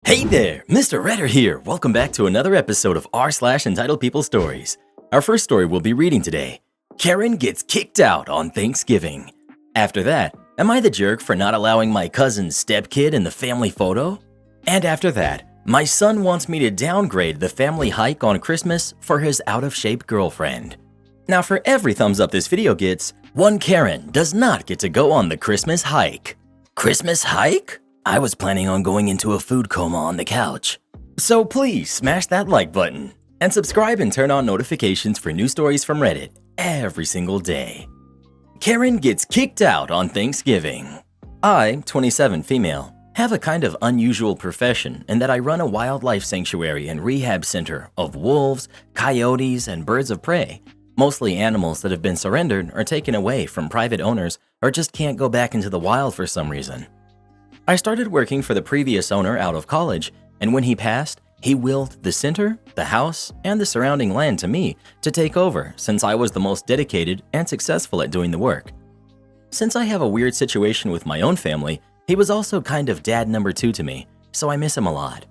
Hey there, Mr. Redder here. Welcome back to another episode of r/Entitled People Stories. Our first story we'll be reading today. Karen gets kicked out on Thanksgiving. After that, am I the jerk for not allowing my cousin's stepkid in the family photo? And after that, my son wants me to downgrade the family hike on Christmas for his out-of-shape girlfriend. Now for every thumbs up this video gets, one Karen does not get to go on the Christmas hike. Christmas hike? I was planning on going into a food coma on the couch. So please smash that like button and subscribe and turn on notifications for new stories from Reddit every single day. Karen gets kicked out on Thanksgiving. I, 27 female, have a kind of unusual profession in that I run a wildlife sanctuary and rehab center of wolves, coyotes, and birds of prey, mostly animals that have been surrendered or taken away from private owners or just can't go back into the wild for some reason. I started working for the previous owner out of college, and when he passed, he willed the center, the house, and the surrounding land to me to take over since I was the most dedicated and successful at doing the work. Since I have a weird situation with my own family, he was also kind of dad number 2 to me, so I miss him a lot.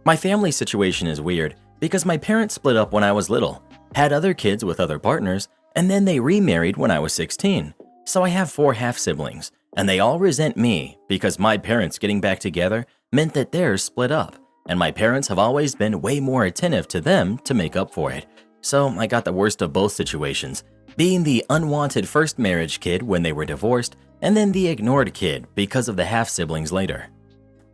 My family situation is weird because my parents split up when I was little, had other kids with other partners, and then they remarried when I was 16, so I have 4 half-siblings. And they all resent me because my parents getting back together meant that theirs split up, and my parents have always been way more attentive to them to make up for it. So I got the worst of both situations, being the unwanted first marriage kid when they were divorced, and then the ignored kid because of the half-siblings later.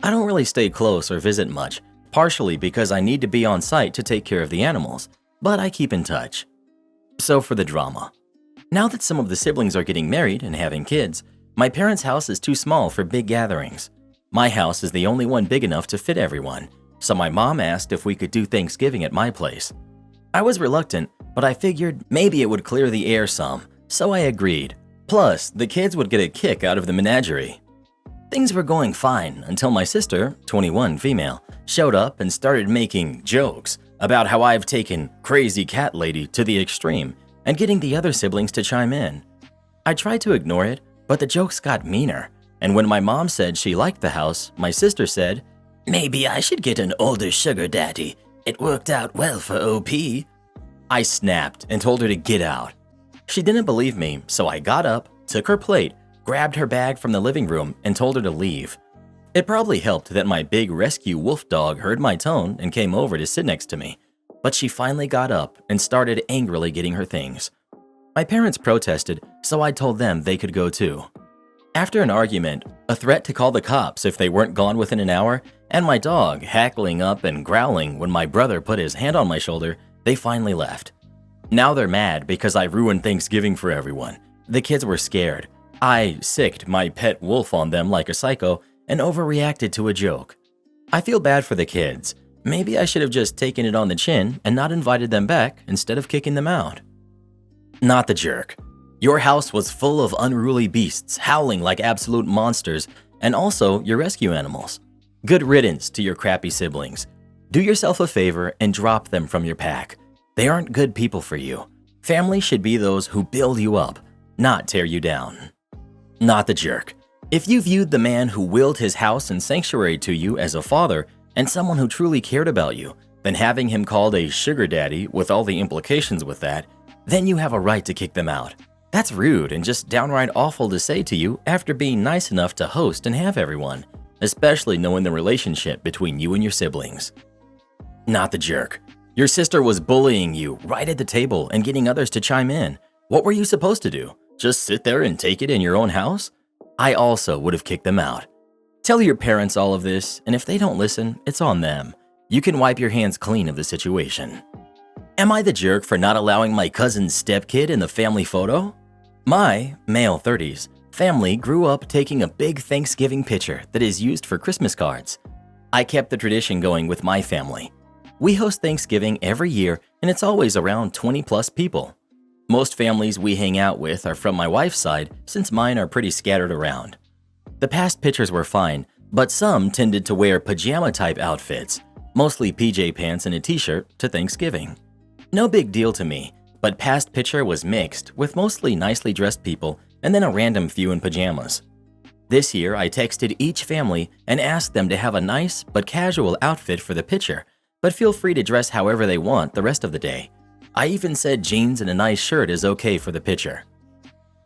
I don't really stay close or visit much, partially because I need to be on site to take care of the animals, but I keep in touch. So for the drama. Now that some of the siblings are getting married and having kids, my parents' house is too small for big gatherings. My house is the only one big enough to fit everyone, so my mom asked if we could do Thanksgiving at my place. I was reluctant, but I figured maybe it would clear the air some, so I agreed. Plus, the kids would get a kick out of the menagerie. Things were going fine until my sister, 21 female, showed up and started making jokes about how I've taken crazy cat lady to the extreme and getting the other siblings to chime in. I tried to ignore it, but the jokes got meaner, and when my mom said she liked the house, my sister said, "Maybe I should get an older sugar daddy. It worked out well for OP." I snapped and told her to get out. She didn't believe me, so I got up, took her plate, grabbed her bag from the living room, and told her to leave. It probably helped that my big rescue wolf dog heard my tone and came over to sit next to me, but she finally got up and started angrily getting her things. My parents protested, so I told them they could go too. After an argument, a threat to call the cops if they weren't gone within an hour, and my dog hackling up and growling when my brother put his hand on my shoulder, they finally left. Now they're mad because I ruined Thanksgiving for everyone. The kids were scared. I sicked my pet wolf on them like a psycho and overreacted to a joke. I feel bad for the kids. Maybe I should have just taken it on the chin and not invited them back instead of kicking them out. Not the jerk. Your house was full of unruly beasts howling like absolute monsters, and also your rescue animals. Good riddance to your crappy siblings. Do yourself a favor and drop them from your pack. They aren't good people for you. Family should be those who build you up, not tear you down. Not the jerk. If you viewed the man who willed his house and sanctuary to you as a father and someone who truly cared about you, then having him called a sugar daddy with all the implications with that, then you have a right to kick them out. That's rude and just downright awful to say to you after being nice enough to host and have everyone, especially knowing the relationship between you and your siblings. Not the jerk. Your sister was bullying you right at the table and getting others to chime in. What were you supposed to do? Just sit there and take it in your own house? I also would have kicked them out. Tell your parents all of this, and if they don't listen, it's on them. You can wipe your hands clean of the situation. Am I the jerk for not allowing my cousin's stepkid in the family photo? My, male 30s, family grew up taking a big Thanksgiving picture that is used for Christmas cards. I kept the tradition going with my family. We host Thanksgiving every year, and it's always around 20 plus people. Most families we hang out with are from my wife's side, since mine are pretty scattered around. The past pictures were fine, but some tended to wear pajama-type outfits, mostly PJ pants and a t-shirt, to Thanksgiving. No big deal to me, but past picture was mixed with mostly nicely dressed people and then a random few in pajamas. This year, I texted each family and asked them to have a nice but casual outfit for the picture, but feel free to dress however they want the rest of the day. I even said jeans and a nice shirt is okay for the picture.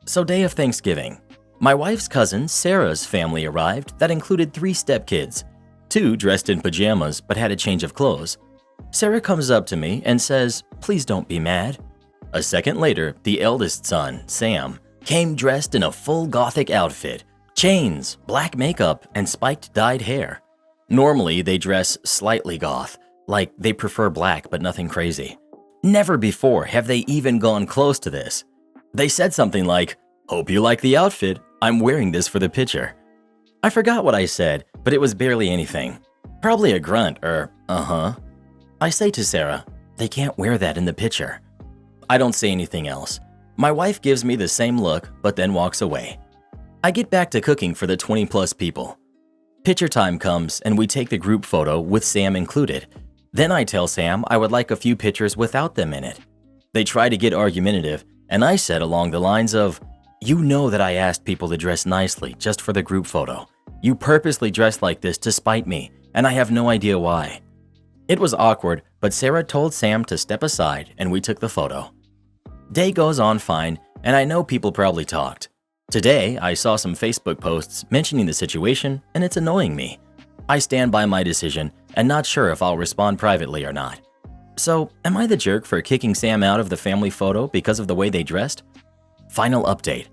So day of Thanksgiving. My wife's cousin Sarah's family arrived that included 3 stepkids, 2 dressed in pajamas but had a change of clothes. Sarah comes up to me and says, "Please don't be mad." A second later, the eldest son, Sam, came dressed in a full gothic outfit, chains, black makeup, and spiked dyed hair. Normally, they dress slightly goth, like they prefer black but nothing crazy. Never before have they even gone close to this. They said something like, "Hope you like the outfit. I'm wearing this for the picture." I forgot what I said, but it was barely anything. Probably a grunt or, uh-huh. I say to Sarah, "They can't wear that in the picture." I don't say anything else. My wife gives me the same look, but then walks away. I get back to cooking for the 20+ people. Picture time comes and we take the group photo with Sam included. Then I tell Sam I would like a few pictures without them in it. They try to get argumentative, and I said along the lines of, "You know that I asked people to dress nicely just for the group photo. You purposely dressed like this to spite me, and I have no idea why." It was awkward, but Sarah told Sam to step aside and we took the photo. Day goes on fine, and I know people probably talked. Today, I saw some Facebook posts mentioning the situation, and it's annoying me. I stand by my decision and not sure if I'll respond privately or not. So, am I the jerk for kicking Sam out of the family photo because of the way they dressed? Final update.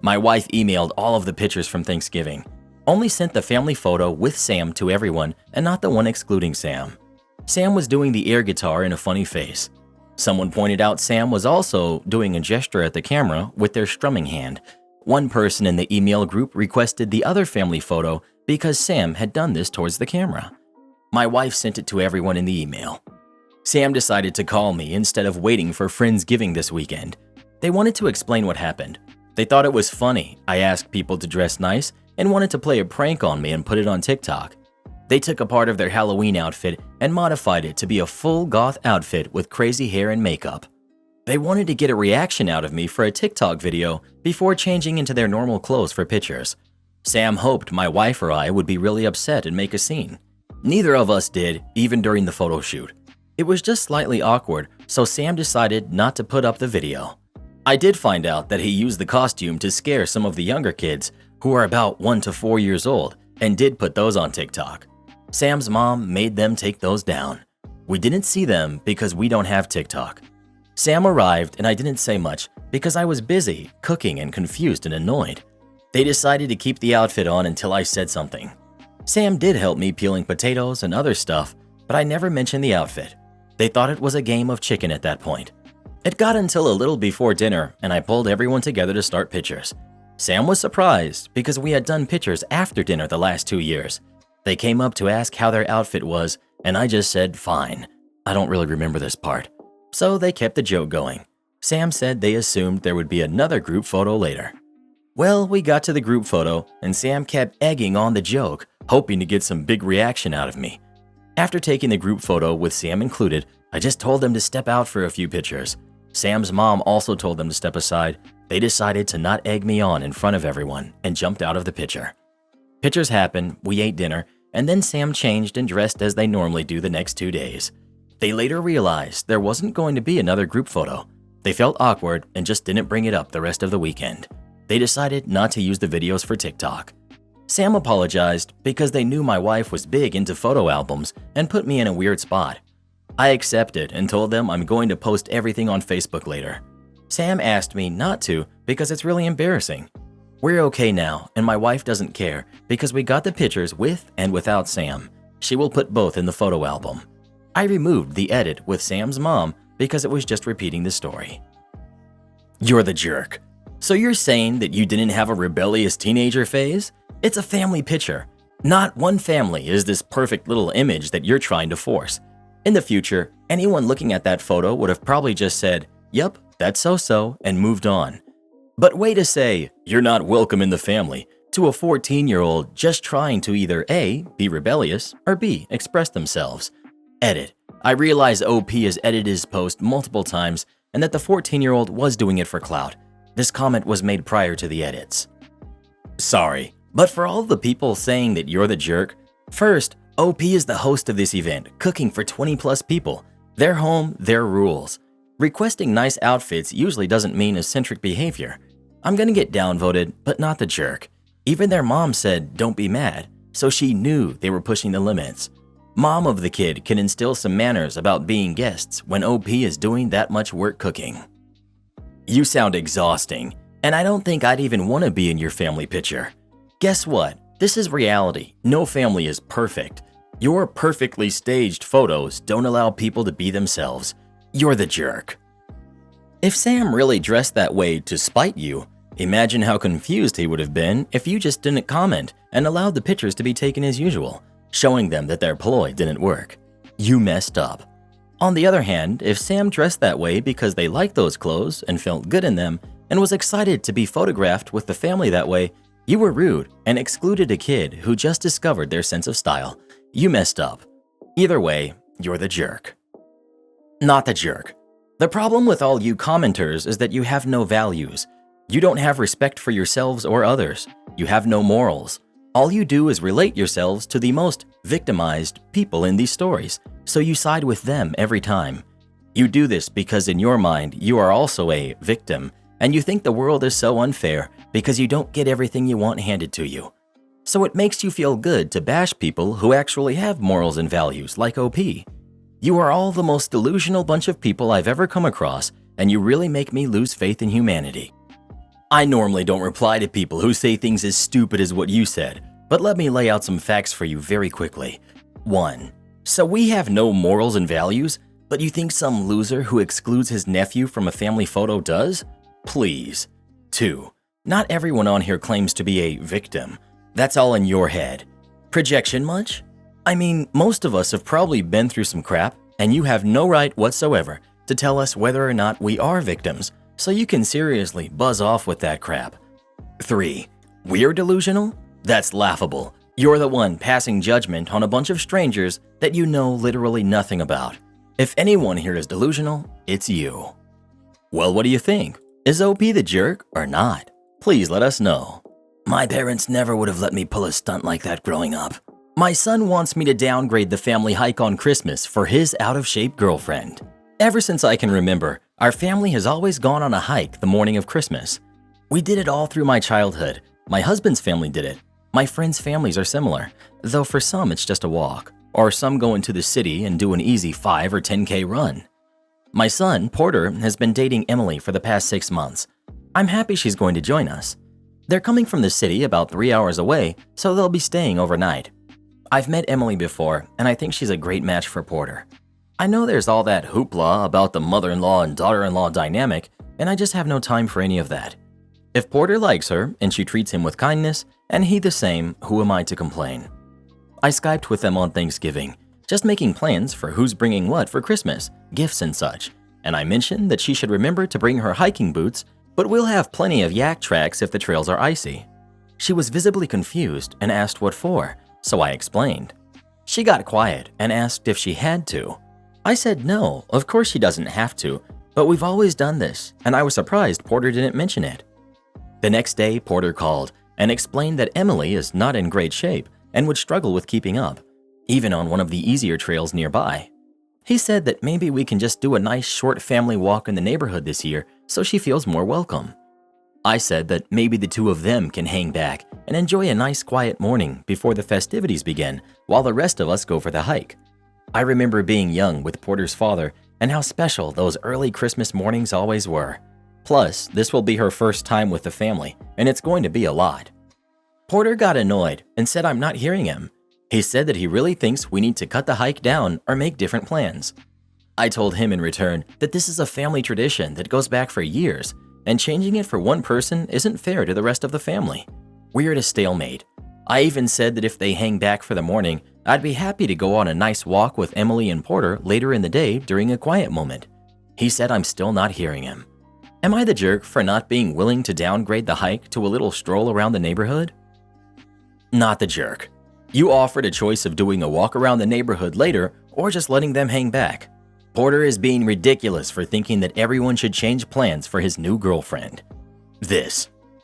My wife emailed all of the pictures from Thanksgiving, only sent the family photo with Sam to everyone and not the one excluding Sam. Sam was doing the air guitar in a funny face. Someone pointed out Sam was also doing a gesture at the camera with their strumming hand. One person in the email group requested the other family photo because Sam had done this towards the camera. My wife sent it to everyone in the email. Sam decided to call me instead of waiting for Friendsgiving this weekend. They wanted to explain what happened. They thought it was funny I asked people to dress nice and wanted to play a prank on me and put it on TikTok. They took a part of their Halloween outfit and modified it to be a full goth outfit with crazy hair and makeup. They wanted to get a reaction out of me for a TikTok video before changing into their normal clothes for pictures. Sam hoped my wife or I would be really upset and make a scene. Neither of us did, even during the photo shoot. It was just slightly awkward, so Sam decided not to put up the video. I did find out that he used the costume to scare some of the younger kids, who are about 1 to 4 years old, and did put those on TikTok. Sam's mom made them take those down. We didn't see them because we don't have TikTok. Sam arrived and I didn't say much because I was busy cooking and confused and annoyed. They decided to keep the outfit on until I said something. Sam did help me peeling potatoes and other stuff, but I never mentioned the outfit. They thought it was a game of chicken at that point. It got until a little before dinner and I pulled everyone together to start pictures. Sam was surprised because we had done pictures after dinner the last 2 years. They came up to ask how their outfit was, and I just said, "Fine." I don't really remember this part. So they kept the joke going. Sam said they assumed there would be another group photo later. Well, we got to the group photo, and Sam kept egging on the joke, hoping to get some big reaction out of me. After taking the group photo with Sam included, I just told them to step out for a few pictures. Sam's mom also told them to step aside. They decided to not egg me on in front of everyone and jumped out of the picture. Pictures happened, we ate dinner, and then Sam changed and dressed as they normally do the next 2 days. They later realized there wasn't going to be another group photo. They felt awkward and just didn't bring it up the rest of the weekend. They decided not to use the videos for TikTok. Sam apologized because they knew my wife was big into photo albums and put me in a weird spot. I accepted and told them I'm going to post everything on Facebook later. Sam asked me not to because it's really embarrassing. We're okay now, and my wife doesn't care because we got the pictures with and without Sam. She will put both in the photo album. I removed the edit with Sam's mom because it was just repeating the story. You're the jerk. So you're saying that you didn't have a rebellious teenager phase? It's a family picture. Not one family is this perfect little image that you're trying to force. In the future, anyone looking at that photo would have probably just said, "Yup, that's so-so," and moved on. But way to say, "You're not welcome in the family," to a 14-year-old just trying to either A, be rebellious, or B, express themselves. Edit. I realize OP has edited his post multiple times and that the 14-year-old was doing it for clout. This comment was made prior to the edits. Sorry, But for all the people saying that you're the jerk, first, OP is the host of this event, cooking for 20 plus people. Their home, their rules. Requesting nice outfits usually doesn't mean eccentric behavior. I'm gonna get downvoted, but not the jerk. Even their mom said, don't be mad, so she knew they were pushing the limits. Mom of the kid can instill some manners about being guests when OP is doing that much work cooking. You sound exhausting, and I don't think I'd even want to be in your family picture. Guess what? This is reality. No family is perfect. Your perfectly staged photos don't allow people to be themselves. You're the jerk. If Sam really dressed that way to spite you, imagine how confused he would have been if you just didn't comment and allowed the pictures to be taken as usual, showing them that their ploy didn't work. You messed up. On the other hand, if Sam dressed that way because they liked those clothes and felt good in them and was excited to be photographed with the family that way, you were rude and excluded a kid who just discovered their sense of style. You messed up. Either way, you're the jerk. Not the jerk. The problem with all you commenters is that you have no values. You don't have respect for yourselves or others. You have no morals. All you do is relate yourselves to the most victimized people in these stories, so you side with them every time. You do this because in your mind, you are also a victim, and you think the world is so unfair because you don't get everything you want handed to you. So it makes you feel good to bash people who actually have morals and values, like OP. You are all the most delusional bunch of people I've ever come across, and you really make me lose faith in humanity. I normally don't reply to people who say things as stupid as what you said, but let me lay out some facts for you very quickly. 1. So we have no morals and values, but you think some loser who excludes his nephew from a family photo does? Please. 2. Not everyone on here claims to be a victim. That's all in your head. Projection much? I mean, most of us have probably been through some crap, and you have no right whatsoever to tell us whether or not we are victims, so you can seriously buzz off with that crap. 3. We're delusional? That's laughable. You're the one passing judgment on a bunch of strangers that you know literally nothing about. If anyone here is delusional, it's you. Well, what do you think? Is OP the jerk or not? Please let us know. My parents never would have let me pull a stunt like that growing up. My son wants me to downgrade the family hike on Christmas for his out-of-shape girlfriend. Ever since I can remember, our family has always gone on a hike the morning of Christmas. We did it all through my childhood. My husband's family did it. My friends' families are similar, though for some it's just a walk, or some go into the city and do an easy 5 or 10K run. My son, Porter, has been dating Emily for the past 6 months. I'm happy she's going to join us. They're coming from the city about 3 hours away, so they'll be staying overnight. I've met Emily before, and I think she's a great match for Porter. I know there's all that hoopla about the mother-in-law and daughter-in-law dynamic, and I just have no time for any of that. If Porter likes her and she treats him with kindness, and he the same, who am I to complain? I Skyped with them on Thanksgiving, just making plans for who's bringing what for Christmas, gifts and such, and I mentioned that she should remember to bring her hiking boots, but we'll have plenty of yak tracks if the trails are icy. She was visibly confused and asked what for, so I explained. She got quiet and asked if she had to. I said no, of course she doesn't have to, but we've always done this, and I was surprised Porter didn't mention it. The next day, Porter called and explained that Emily is not in great shape and would struggle with keeping up, even on one of the easier trails nearby. He said that maybe we can just do a nice short family walk in the neighborhood this year so she feels more welcome. I said that maybe the two of them can hang back and enjoy a nice quiet morning before the festivities begin while the rest of us go for the hike. I remember being young with Porter's father and how special those early Christmas mornings always were. Plus, this will be her first time with the family, and it's going to be a lot. Porter got annoyed and said I'm not hearing him. He said that he really thinks we need to cut the hike down or make different plans. I told him in return that this is a family tradition that goes back for years, and changing it for one person isn't fair to the rest of the family. We're at a stalemate. I even said that if they hang back for the morning, I'd be happy to go on a nice walk with Emily and Porter later in the day during a quiet moment. He said I'm still not hearing him. Am I the jerk for not being willing to downgrade the hike to a little stroll around the neighborhood? Not the jerk. You offered a choice of doing a walk around the neighborhood later or just letting them hang back. Porter is being ridiculous for thinking that everyone should change plans for his new girlfriend.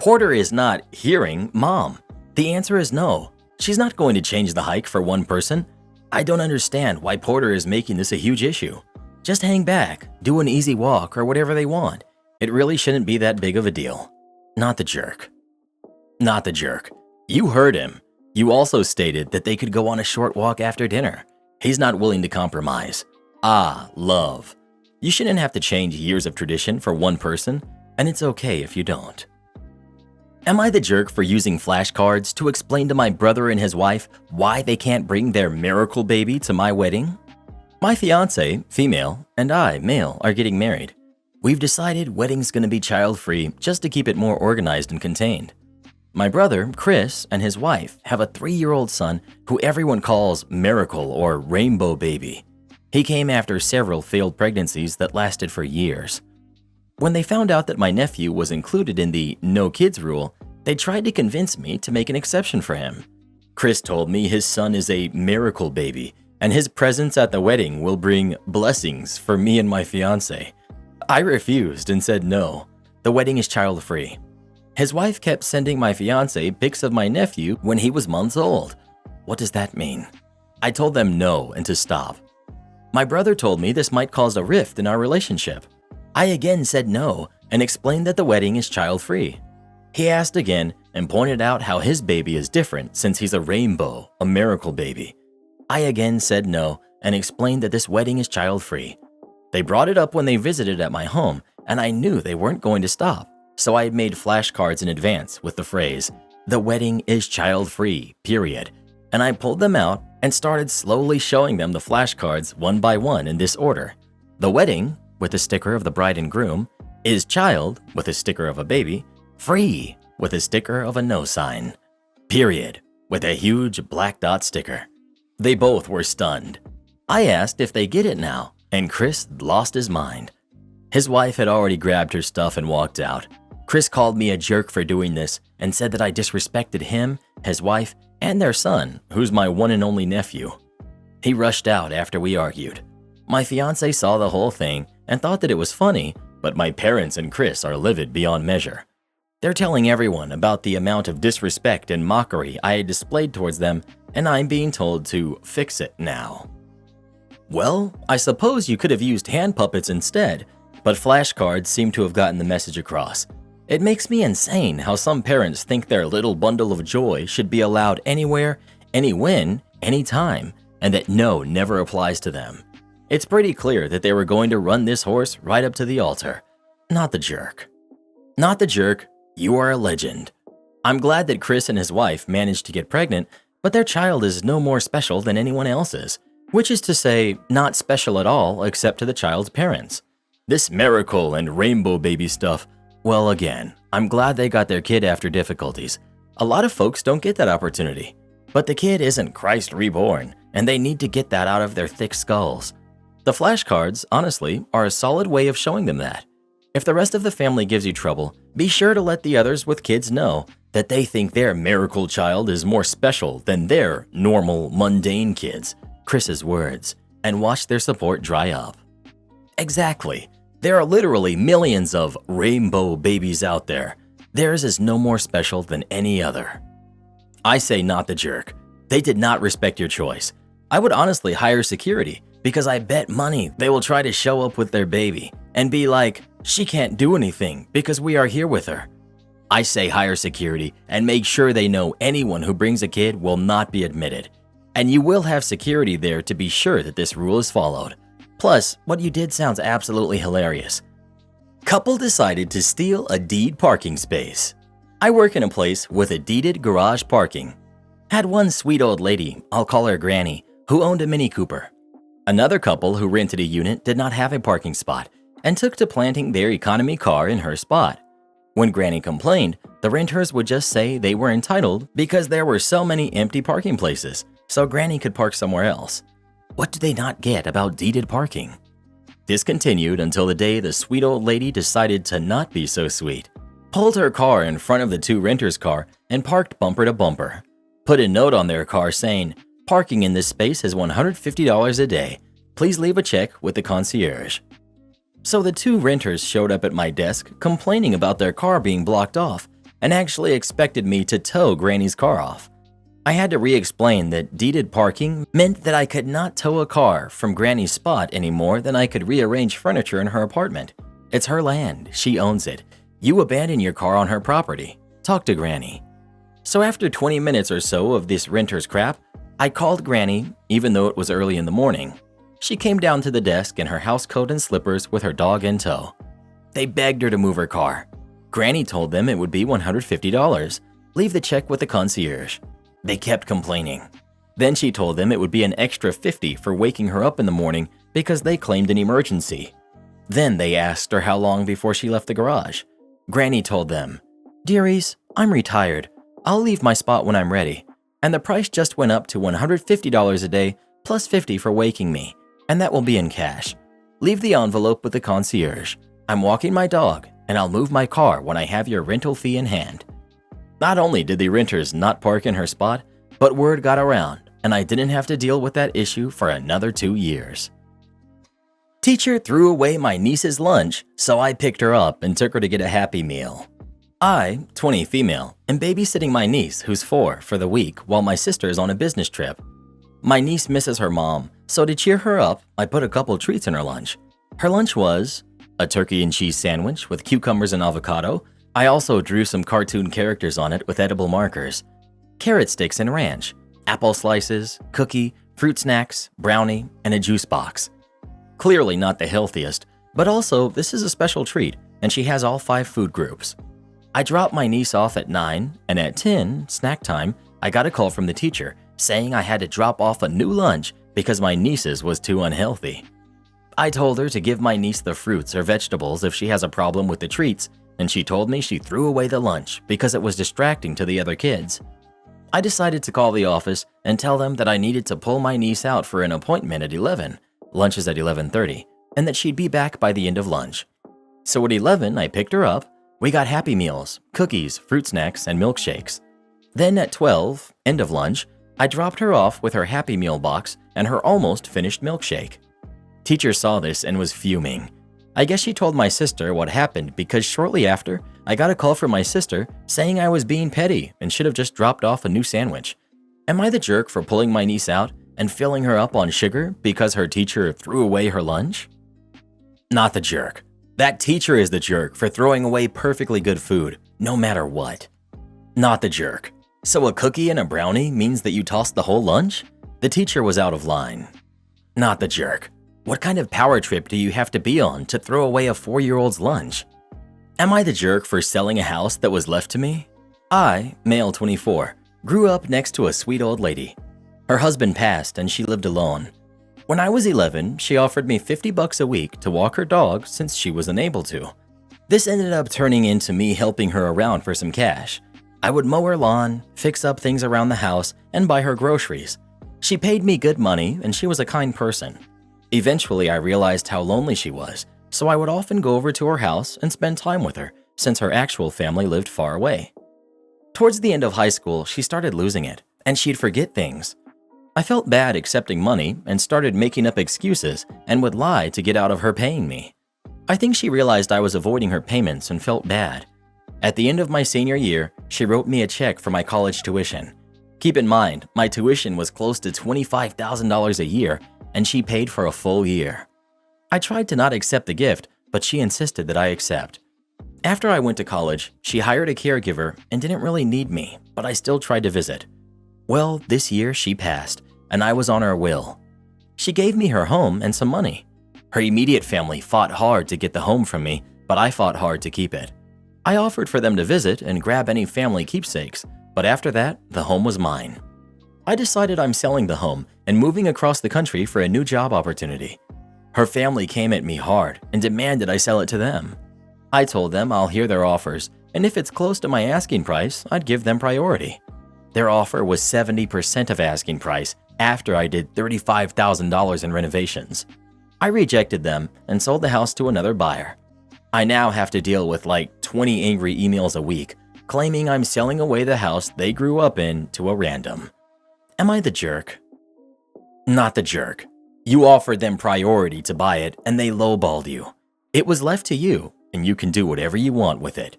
Porter is not hearing Mom. The answer is no. She's not going to change the hike for one person. I don't understand why Porter is making this a huge issue. Just hang back, do an easy walk, or whatever they want. It really shouldn't be that big of a deal. Not the jerk. Not the jerk. You heard him. You also stated that they could go on a short walk after dinner. He's not willing to compromise. Ah, love. You shouldn't have to change years of tradition for one person, and it's okay if you don't. Am I the jerk for using flashcards to explain to my brother and his wife why they can't bring their miracle baby to my wedding? My fiance, female, and I, male, are getting married. We've decided wedding's gonna be child-free just to keep it more organized and contained. My brother, Chris, and his wife have a 3-year-old son who everyone calls Miracle or Rainbow Baby. He came after several failed pregnancies that lasted for years. When they found out that my nephew was included in the no kids rule, they tried to convince me to make an exception for him. Chris told me his son is a miracle baby, and his presence at the wedding will bring blessings for me and my fiance. I refused and said no, the wedding is child-free. His wife kept sending my fiance pics of my nephew when he was months old. What does that mean? I told them no and to stop. My brother told me this might cause a rift in our relationship. I again said no and explained that the wedding is child-free. He asked again and pointed out how his baby is different since he's a rainbow, a miracle baby. I again said no and explained that this wedding is child-free. They brought it up when they visited at my home, and I knew they weren't going to stop, so I had made flashcards in advance with the phrase, "The wedding is child-free, period," and I pulled them out and started slowly showing them the flashcards one by one in this order. The wedding, with a sticker of the bride and groom, is child, with a sticker of a baby, free, with a sticker of a no sign, period, with a huge black dot sticker. They both were stunned. I asked if they get it now, and Chris lost his mind. His wife had already grabbed her stuff and walked out. Chris called me a jerk for doing this and said that I disrespected him, his wife, and their son, who's my one and only nephew. He rushed out after we argued. My fiance saw the whole thing and thought that it was funny, but my parents and Chris are livid beyond measure. They're telling everyone about the amount of disrespect and mockery I had displayed towards them, and I'm being told to fix it now. Well, I suppose you could have used hand puppets instead, but flashcards seem to have gotten the message across. It makes me insane how some parents think their little bundle of joy should be allowed anywhere, anywhen, anytime, and that no never applies to them. It's pretty clear that they were going to run this horse right up to the altar. Not the jerk. Not the jerk, you are a legend. I'm glad that Chris and his wife managed to get pregnant, but their child is no more special than anyone else's, which is to say, not special at all except to the child's parents. This miracle and rainbow baby stuff, well again, I'm glad they got their kid after difficulties. A lot of folks don't get that opportunity. But the kid isn't Christ reborn, and they need to get that out of their thick skulls. The flashcards, honestly, are a solid way of showing them that. If the rest of the family gives you trouble, be sure to let the others with kids know that they think their miracle child is more special than their normal, mundane kids, Chris's words, and watch their support dry up. Exactly. There are literally millions of rainbow babies out there. Theirs is no more special than any other. I say not the jerk. They did not respect your choice. I would honestly hire security because I bet money they will try to show up with their baby and be like, she can't do anything because we are here with her. I say hire security and make sure they know anyone who brings a kid will not be admitted. And you will have security there to be sure that this rule is followed. Plus, what you did sounds absolutely hilarious. Couple decided to steal a deed parking space. I work in a place with a deeded garage parking. Had one sweet old lady, I'll call her Granny, who owned a Mini Cooper. Another couple who rented a unit did not have a parking spot and took to planting their economy car in her spot. When Granny complained, the renters would just say they were entitled because there were so many empty parking places, so Granny could park somewhere else. What do they not get about deeded parking? This continued until the day the sweet old lady decided to not be so sweet, pulled her car in front of the two renters' car and parked bumper to bumper, put a note on their car saying, "Parking in this space is $150 a day. Please leave a check with the concierge." So the two renters showed up at my desk complaining about their car being blocked off, and actually expected me to tow Granny's car off. I had to re-explain that deeded parking meant that I could not tow a car from Granny's spot any more than I could rearrange furniture in her apartment. It's her land, she owns it. You abandon your car on her property. Talk to Granny. So after 20 minutes or so of this renter's crap, I called Granny, even though it was early in the morning. She came down to the desk in her housecoat and slippers with her dog in tow. They begged her to move her car. Granny told them it would be $150. Leave the check with the concierge. They kept complaining. Then she told them it would be an extra $50 for waking her up in the morning because they claimed an emergency. Then they asked her how long before she left the garage. Granny told them, "Dearies, I'm retired. I'll leave my spot when I'm ready. And the price just went up to $150 a day plus $50 for waking me, and that will be in cash. Leave the envelope with the concierge. I'm walking my dog, and I'll move my car when I have your rental fee in hand." Not only did the renters not park in her spot, but word got around, and I didn't have to deal with that issue for another 2 years. Teacher threw away my niece's lunch, so I picked her up and took her to get a Happy Meal. I, 20 female, am babysitting my niece, who's 4, for the week while my sister is on a business trip. My niece misses her mom, so to cheer her up, I put a couple treats in her lunch. Her lunch was a turkey and cheese sandwich with cucumbers and avocado. I also drew some cartoon characters on it with edible markers. Carrot sticks and ranch, apple slices, cookie, fruit snacks, brownie, and a juice box. Clearly not the healthiest, but also this is a special treat, and she has all 5 food groups. I dropped my niece off at 9, and at 10, snack time, I got a call from the teacher saying I had to drop off a new lunch because my niece's was too unhealthy. I told her to give my niece the fruits or vegetables if she has a problem with the treats, and she told me she threw away the lunch because it was distracting to the other kids. I decided to call the office and tell them that I needed to pull my niece out for an appointment at 11, lunch is at 11:30, and that she'd be back by the end of lunch. So at 11, I picked her up. We got Happy Meals, cookies, fruit snacks, and milkshakes. Then at 12, end of lunch, I dropped her off with her Happy Meal box and her almost finished milkshake. Teacher saw this and was fuming. I guess she told my sister what happened because shortly after, I got a call from my sister saying I was being petty and should have just dropped off a new sandwich. Am I the jerk for pulling my niece out and filling her up on sugar because her teacher threw away her lunch? Not the jerk. That teacher is the jerk for throwing away perfectly good food, no matter what. Not the jerk. So a cookie and a brownie means that you tossed the whole lunch? The teacher was out of line. Not the jerk. What kind of power trip do you have to be on to throw away a 4-year-old's lunch? Am I the jerk for selling a house that was left to me? I, male 24, grew up next to a sweet old lady. Her husband passed and she lived alone. When I was 11, she offered me $50 a week to walk her dog since she was unable to. This ended up turning into me helping her around for some cash. I would mow her lawn, fix up things around the house, and buy her groceries. She paid me good money and she was a kind person. Eventually, I realized how lonely she was, so I would often go over to her house and spend time with her since her actual family lived far away. Towards the end of high school, she started losing it, and she'd forget things. I felt bad accepting money and started making up excuses and would lie to get out of her paying me. I think she realized I was avoiding her payments and felt bad. At the end of my senior year, she wrote me a check for my college tuition. Keep in mind, my tuition was close to $25,000 a year, and she paid for a full year. I tried to not accept the gift, but she insisted that I accept. After I went to college, she hired a caregiver and didn't really need me, but I still tried to visit. Well, this year she passed, and I was on her will. She gave me her home and some money. Her immediate family fought hard to get the home from me, but I fought hard to keep it. I offered for them to visit and grab any family keepsakes, but after that, the home was mine. I decided I'm selling the home and moving across the country for a new job opportunity. Her family came at me hard and demanded I sell it to them. I told them I'll hear their offers, and if it's close to my asking price, I'd give them priority. Their offer was 70% of asking price after I did $35,000 in renovations. I rejected them and sold the house to another buyer. I now have to deal with like 20 angry emails a week claiming I'm selling away the house they grew up in to a random. Am I the jerk? Not the jerk. You offered them priority to buy it and they lowballed you. It was left to you and you can do whatever you want with it.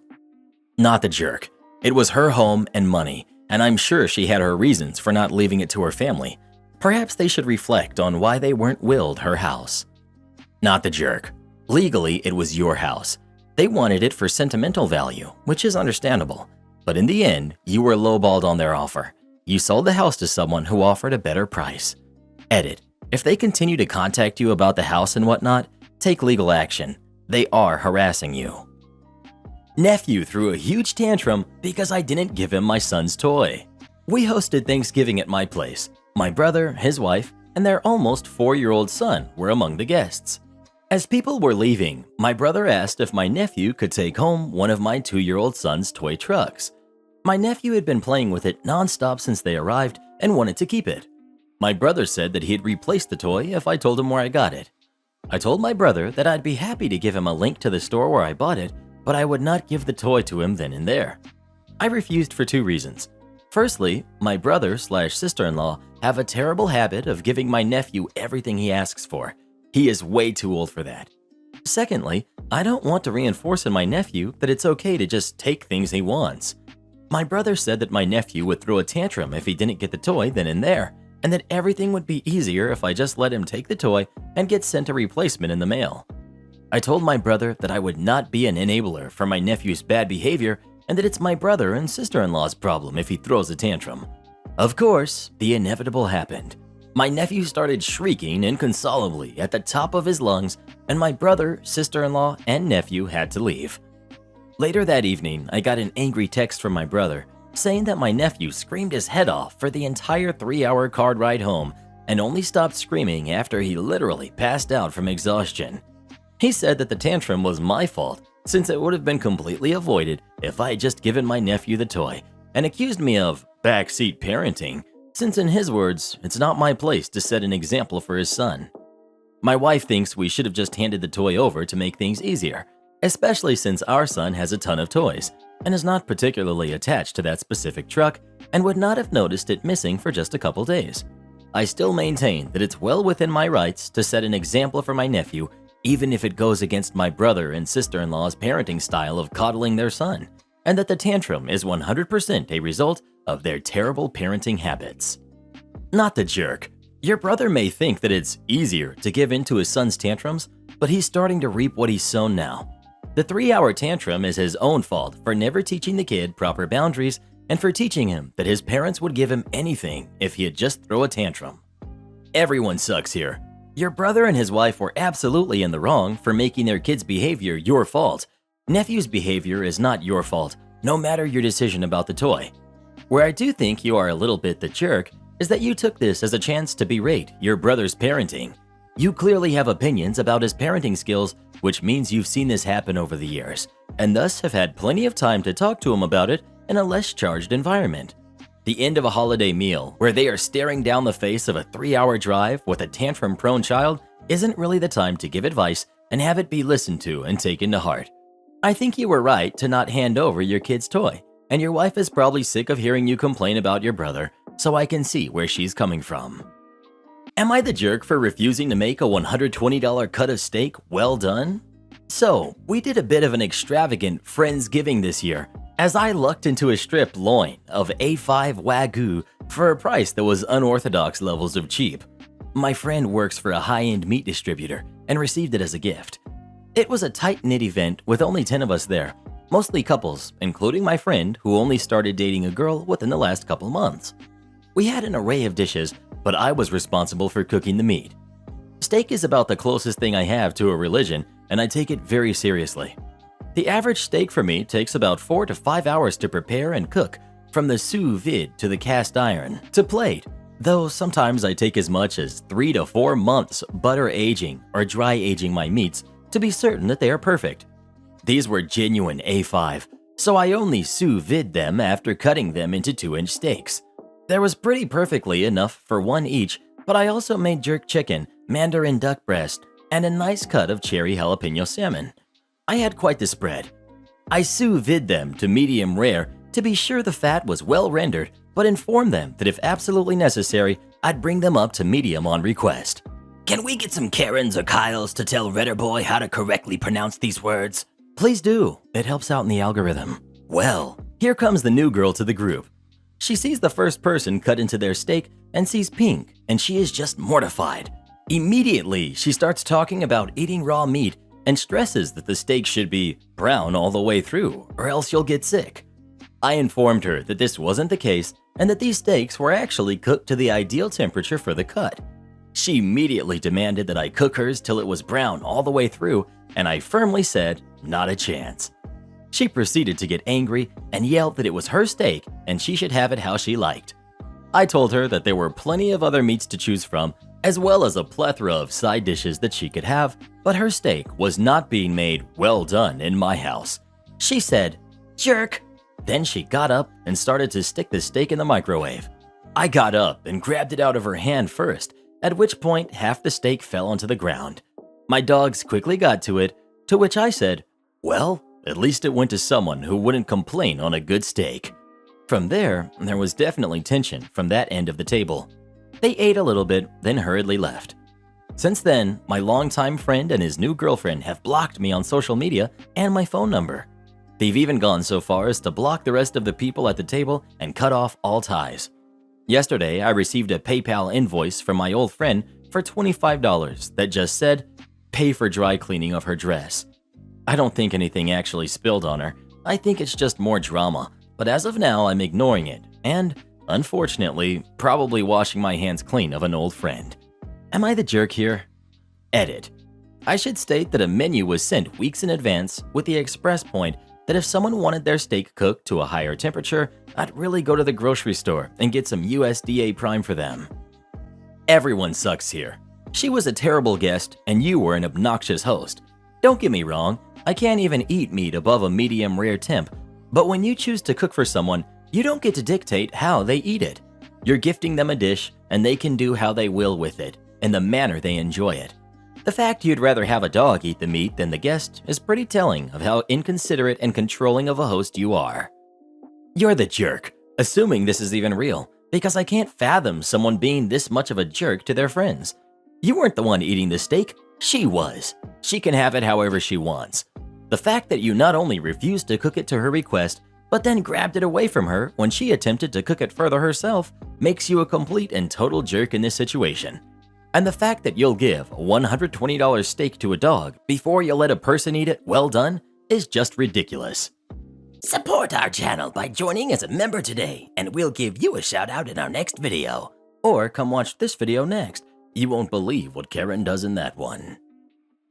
Not the jerk. It was her home and money, and I'm sure she had her reasons for not leaving it to her family. Perhaps they should reflect on why they weren't willed her house. Not the jerk. Legally, it was your house. They wanted it for sentimental value, which is understandable. But in the end, you were lowballed on their offer. You sold the house to someone who offered a better price. Edit. If they continue to contact you about the house and whatnot, take legal action. They are harassing you. Nephew threw a huge tantrum because I didn't give him my son's toy. We hosted Thanksgiving at my place. My brother, his wife, and their almost 4-year-old son were among the guests. As people were leaving, my brother asked if my nephew could take home one of my 2-year-old son's toy trucks. My nephew had been playing with it nonstop since they arrived and wanted to keep it. My brother said that he'd replace the toy if I told him where I got it. I told my brother that I'd be happy to give him a link to the store where I bought it, but I would not give the toy to him then and there. I refused for 2 reasons. Firstly, my brother/sister-in-law have a terrible habit of giving my nephew everything he asks for. He is way too old for that. Secondly, I don't want to reinforce in my nephew that it's okay to just take things he wants. My brother said that my nephew would throw a tantrum if he didn't get the toy then and there, and that everything would be easier if I just let him take the toy and get sent a replacement in the mail. I told my brother that I would not be an enabler for my nephew's bad behavior and that it's my brother and sister-in-law's problem if he throws a tantrum. Of course, the inevitable happened. My nephew started shrieking inconsolably at the top of his lungs, and my brother, sister-in-law, and nephew had to leave. Later that evening, I got an angry text from my brother saying that my nephew screamed his head off for the entire 3-hour car ride home and only stopped screaming after he literally passed out from exhaustion. He said that the tantrum was my fault since it would have been completely avoided if I had just given my nephew the toy, and accused me of backseat parenting, since in his words, it's not my place to set an example for his son. My wife thinks we should have just handed the toy over to make things easier, especially since our son has a ton of toys and is not particularly attached to that specific truck and would not have noticed it missing for just a couple days. I still maintain that it's well within my rights to set an example for my nephew, even if it goes against my brother and sister-in-law's parenting style of coddling their son, and that the tantrum is 100% a result of their terrible parenting habits. Not the jerk. Your brother may think that it's easier to give in to his son's tantrums, but he's starting to reap what he's sown now. The 3-hour tantrum is his own fault for never teaching the kid proper boundaries and for teaching him that his parents would give him anything if he'd just throw a tantrum. Everyone sucks here. Your brother and his wife were absolutely in the wrong for making their kid's behavior your fault. Nephew's behavior is not your fault, no matter your decision about the toy. Where I do think you are a little bit the jerk is that you took this as a chance to berate your brother's parenting. You clearly have opinions about his parenting skills, which means you've seen this happen over the years, and thus have had plenty of time to talk to him about it in a less charged environment. The end of a holiday meal, where they are staring down the face of a 3-hour drive with a tantrum-prone child, isn't really the time to give advice and have it be listened to and taken to heart. I think you were right to not hand over your kid's toy, and your wife is probably sick of hearing you complain about your brother, so I can see where she's coming from. Am I the jerk for refusing to make a $120 cut of steak well done? So, we did a bit of an extravagant Friendsgiving this year, as I lucked into a strip loin of A5 Wagyu for a price that was unorthodox levels of cheap. My friend works for a high-end meat distributor and received it as a gift. It was a tight-knit event with only 10 of us there, mostly couples, including my friend who only started dating a girl within the last couple months. We had an array of dishes, but I was responsible for cooking the meat. Steak is about the closest thing I have to a religion, and I take it very seriously. The average steak for me takes about 4 to 5 hours to prepare and cook, from the sous vide to the cast iron to plate, though sometimes I take as much as 3 to 4 months butter aging or dry aging my meats to be certain that they are perfect. These were genuine A5, so I only sous vide them after cutting them into 2-inch steaks. There was pretty perfectly enough for one each, but I also made jerk chicken, mandarin duck breast, and a nice cut of cherry jalapeno salmon. I had quite the spread. I sous vide them to medium rare to be sure the fat was well rendered, but informed them that if absolutely necessary, I'd bring them up to medium on request. Can we get some Karens or Kyles to tell Redder Boy how to correctly pronounce these words? Please do. It helps out in the algorithm. Well, Here comes the new girl to the group. She sees the first person cut into their steak and sees pink, and she is just mortified. Immediately, she starts talking about eating raw meat and stresses that the steak should be brown all the way through, or else you'll get sick. I informed her that this wasn't the case and that these steaks were actually cooked to the ideal temperature for the cut. She immediately demanded that I cook hers till it was brown all the way through, and I firmly said, not a chance. She proceeded to get angry and yelled that it was her steak and she should have it how she liked. I told her that there were plenty of other meats to choose from, as well as a plethora of side dishes that she could have, but her steak was not being made well done in my house. She said, "Jerk." Then she got up and started to stick the steak in the microwave. I got up and grabbed it out of her hand first, at which point half the steak fell onto the ground. My dogs quickly got to it, to which I said, "Well, at least it went to someone who wouldn't complain on a good steak." From there was definitely tension from that end of the table. They ate a little bit, then hurriedly left. Since then, my longtime friend and his new girlfriend have blocked me on social media and my phone number. They've even gone so far as to block the rest of the people at the table and cut off all ties. Yesterday, I received a PayPal invoice from my old friend for $25 that just said, "Pay for dry cleaning of her dress." I don't think anything actually spilled on her. I think it's just more drama, but as of now, I'm ignoring it and, unfortunately, probably washing my hands clean of an old friend. Am I the jerk here? Edit. I should state that a menu was sent weeks in advance with the express point that if someone wanted their steak cooked to a higher temperature, I'd really go to the grocery store and get some USDA Prime for them. Everyone sucks here. She was a terrible guest and you were an obnoxious host. Don't get me wrong, I can't even eat meat above a medium rare temp, but when you choose to cook for someone, you don't get to dictate how they eat it. You're gifting them a dish and they can do how they will with it, in the manner they enjoy it. The fact you'd rather have a dog eat the meat than the guest is pretty telling of how inconsiderate and controlling of a host you are. You're the jerk, assuming this is even real, because I can't fathom someone being this much of a jerk to their friends. You weren't the one eating the steak, she was. She can have it however she wants. The fact that you not only refused to cook it to her request, but then grabbed it away from her when she attempted to cook it further herself makes you a complete and total jerk in this situation. And the fact that you'll give a $120 steak to a dog before you'll let a person eat it well done is just ridiculous. Support our channel by joining as a member today, and we'll give you a shout out in our next video. Or come watch this video next. You won't believe what Karen does in that one.